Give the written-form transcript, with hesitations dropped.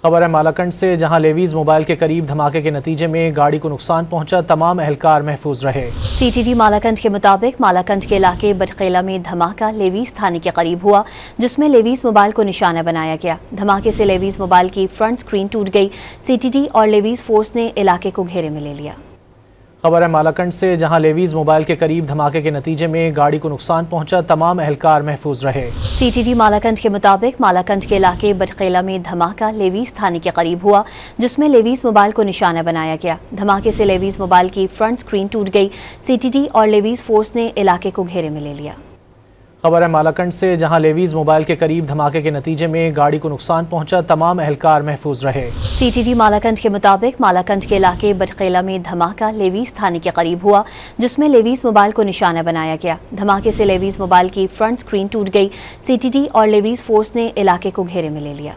खबर है मालाकंड से, जहां लेवीज मोबाइल के करीब धमाके के नतीजे में गाड़ी को नुकसान पहुंचा। तमाम अहलकार महफूज रहे। सीटीडी मालाकंड के मुताबिक मालाकंड के इलाके बटखेला में धमाका लेवीज थाने के करीब हुआ, जिसमें लेवीज मोबाइल को निशाना बनाया गया। धमाके से लेवीज मोबाइल की फ्रंट स्क्रीन टूट गई। सीटीडी और लेवीज फोर्स ने इलाके को घेरे में ले लिया। खबर है मालाकंड से, जहां लेवीज मोबाइल के करीब धमाके के नतीजे में गाड़ी को नुकसान पहुंचा। तमाम अहलकार महफूज रहे। सीटीडी मालाकंड के मुताबिक मालाकंड के इलाके बटखेला में धमाका लेवीज थाने के करीब हुआ, जिसमें लेवीज मोबाइल को निशाना बनाया गया। धमाके से लेवीज मोबाइल की फ्रंट स्क्रीन टूट गई। सीटीडी और लेवीज फोर्स ने इलाके को घेरे में ले लिया। खबर है मालाकंड से, जहां लेवीज मोबाइल के करीब धमाके के नतीजे में गाड़ी को नुकसान पहुंचा। तमाम अहलकार महफूज रहे। सीटीडी मालाकंड के मुताबिक मालाकंड के इलाके बटखेला में धमाका लेवीज थाने के करीब हुआ, जिसमें लेवीज मोबाइल को निशाना बनाया गया। धमाके से लेवीज मोबाइल की फ्रंट स्क्रीन टूट गई। सीटीडी और लेवीज फोर्स ने इलाके को घेरे में ले लिया।